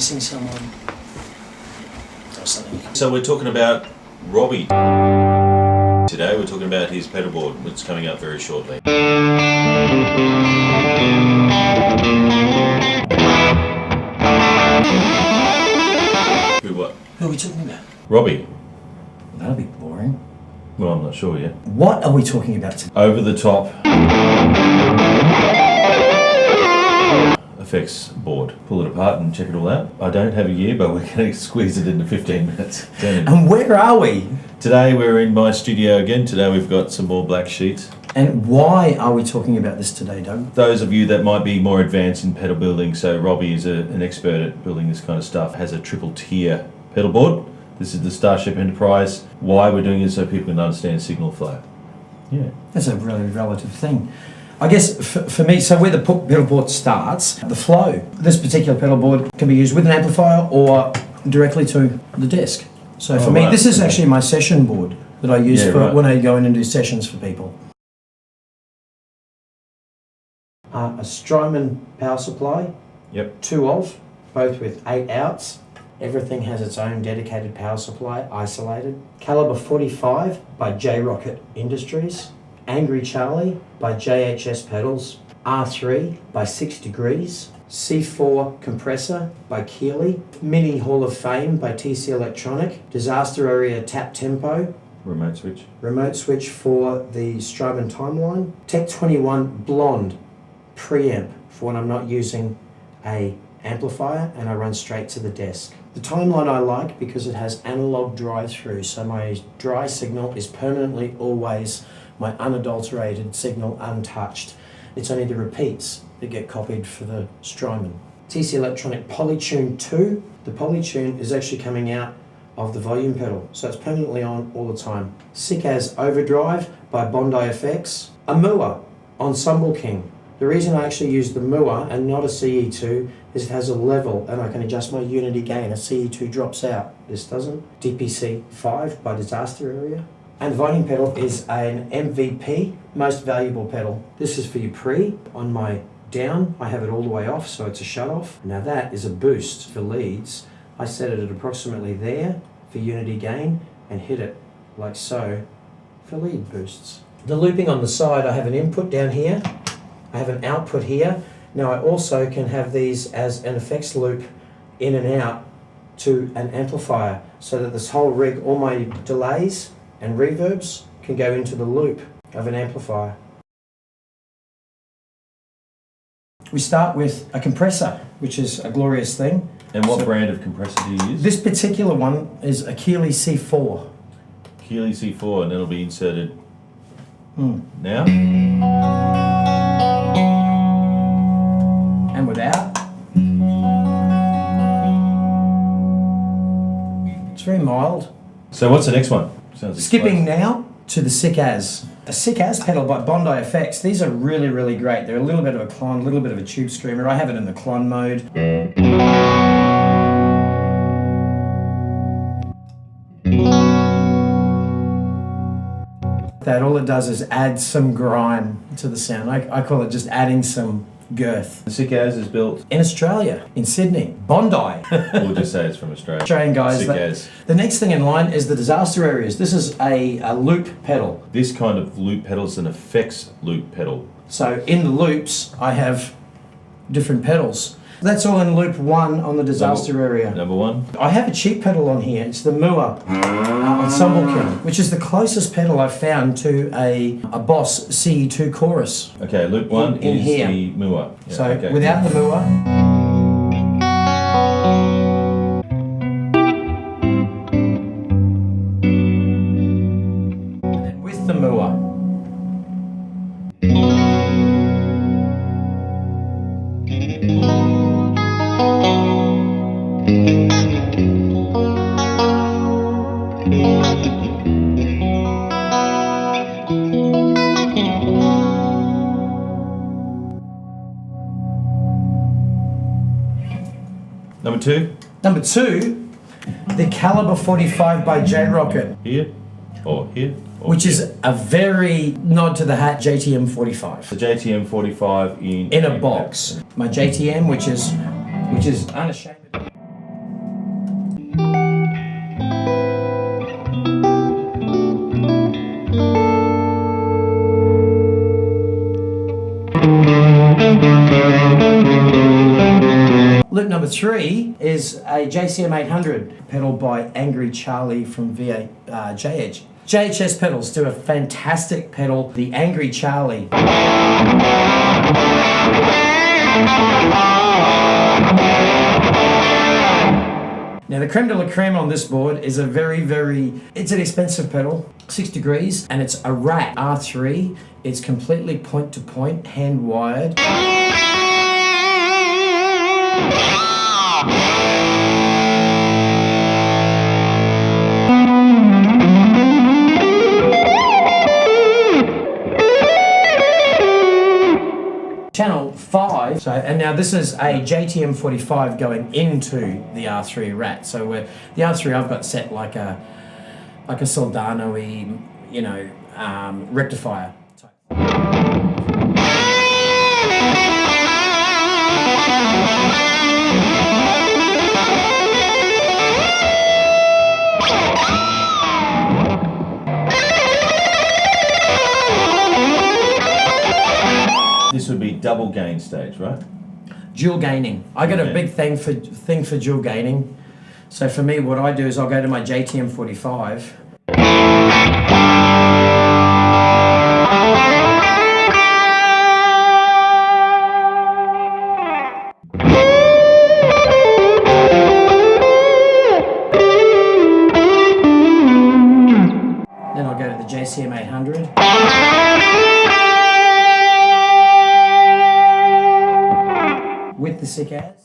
missing someone or something. So we're talking about Robby. Today we're talking about his pedal board, which is coming up very shortly. Who what? Who are we talking about? Robby. That'll be boring. Well, I'm not sure yet. What are we talking about today? Over the top effects board. Pull it apart and check it all out. I don't have a year, but we're going to squeeze it into 15 minutes. And where are we? Today we're in my studio again. Today we've got some more black sheets. And why are we talking about this today, Doug? Those of you that might be more advanced in pedal building, so Robby is an expert at building this kind of stuff, has a triple tier pedal board. This is the Starship Enterprise. Why we're doing it so people can understand signal flow. Yeah. That's a really relative thing. I guess for me, so where the pedal board starts, the flow. This particular pedal board can be used with an amplifier or directly to the desk. So for me, right. this is actually my session board that I use when I go in and do sessions for people. A Strymon power supply. Yep. 2 of, both with 8 outs. Everything has its own dedicated power supply, isolated. Caliber 45 by J-Rocket Industries. Angry Charlie by JHS Pedals. R3 by 6 Degrees. C4 compressor by Keeley. Mini Hall of Fame by TC Electronic. Disaster Area Tap Tempo. Remote switch. Remote switch for the Strymon timeline. Tech 21 Blonde preamp for when I'm not using a amplifier and I run straight to the desk. The timeline I like because it has analog drive-through, so my dry signal is permanently always my unadulterated signal untouched. It's only the repeats that get copied for the Strymon. TC Electronic Polytune 2. The Polytune is actually coming out of the volume pedal, so it's permanently on all the time. Sick As Overdrive by Bondi FX. A Mua Ensemble King. The reason I actually use the Mua and not a CE2 is it has a level and I can adjust my unity gain. A CE2 drops out. This doesn't. DPC 5 by Disaster Area. And the volume pedal is an MVP, most valuable pedal. This is for your pre. On my down, I have it all the way off, so it's a shut off. Now that is a boost for leads. I set it at approximately there for unity gain and hit it like so for lead boosts. The looping on the side, I have an input down here. I have an output here. Now I also can have these as an effects loop in and out to an amplifier so that this whole rig, all my delays and reverbs can go into the loop of an amplifier. We start with a compressor, which is a glorious thing. And what brand of compressor do you use? This particular one is a Keeley C4. Keeley C4, and it'll be inserted now. And without. It's very mild. So what's the next one? Sounds Skipping now to the Sick As. A Sick As pedal by Bondi FX. These are really, really great. They're a little bit of a clon, a little bit of a tube screamer. I have it in the clon mode. That all it does is add some grime to the sound. I call it just adding some girth. The Sick As is built in Australia, in Sydney, Bondi. We'll just say it's from Australia. Australian guys. Sick As. The next thing in line is the Disaster Areas. This is a loop pedal. This kind of loop pedal is an effects loop pedal. So in the loops, I have different pedals. That's all in loop 1 on the Disaster Area. Number 1. I have a cheap pedal on here. It's the Mua Ensemble King, which is the closest pedal I've found to a Boss CE2 chorus. Okay, loop 1 in is here. the Mua. Yeah, So okay. without the Mua. And then with the Mua. Number 2. Number 2, the Caliber 45 by J-Rocket. Here or here. Or Which here. is a very nod to the hat JTM 45. The JTM 45 In a box. My JTM, which is unashamed. number 3 is a JCM 800 pedal by Angry Charlie from JH. JHS pedals do a fantastic pedal, the Angry Charlie. Now the creme de la creme on this board is it's an expensive pedal, 6 degrees, and it's a Rat R3. It's completely point to point, hand wired. Channel 5, and now this is a JTM 45 going into the R3 Rat. So the R3 I've got set like a Soldano-y, rectifier. This would be double gain stage, right? Dual gaining. I got a big thing for dual gaining. So for me, what I do is I'll go to my JTM 45. Then I'll go to the JCM 800. With the sick ass.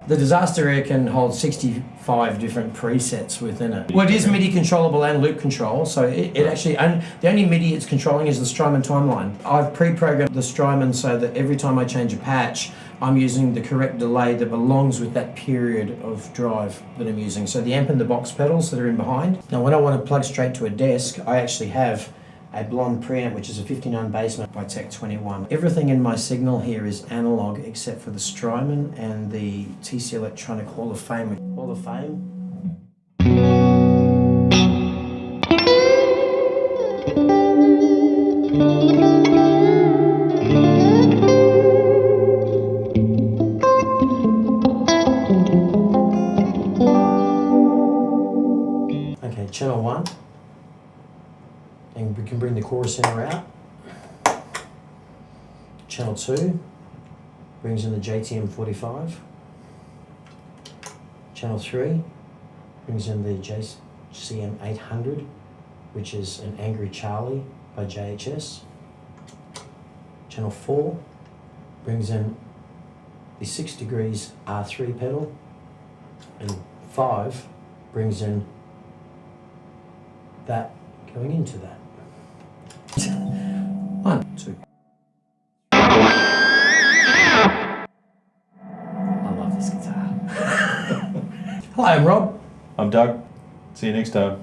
The Disaster Air can hold 65 different presets within it. Well, it is MIDI controllable and loop control, so it actually, the only MIDI it's controlling is the Strymon timeline. I've pre-programmed the Strymon so that every time I change a patch, I'm using the correct delay that belongs with that period of drive that I'm using. So the amp and the box pedals that are in behind. Now when I want to plug straight to a desk, I actually have a blonde preamp, which is a 59 basement by Tech 21. Everything in my signal here is analog except for the Strymon and the TC Electronic Hall of Fame. Hall of Fame. Okay, channel 1. And we can bring the chorus center out. Channel 2 brings in the JTM 45. Channel 3 brings in the JCM 800, which is an Angry Charlie by JHS. Channel 4 brings in the 6 degrees R3 pedal. And 5 brings in that going into that. 1, 2. I love this guitar. Hello, I'm Rob. I'm Doug. See you next time.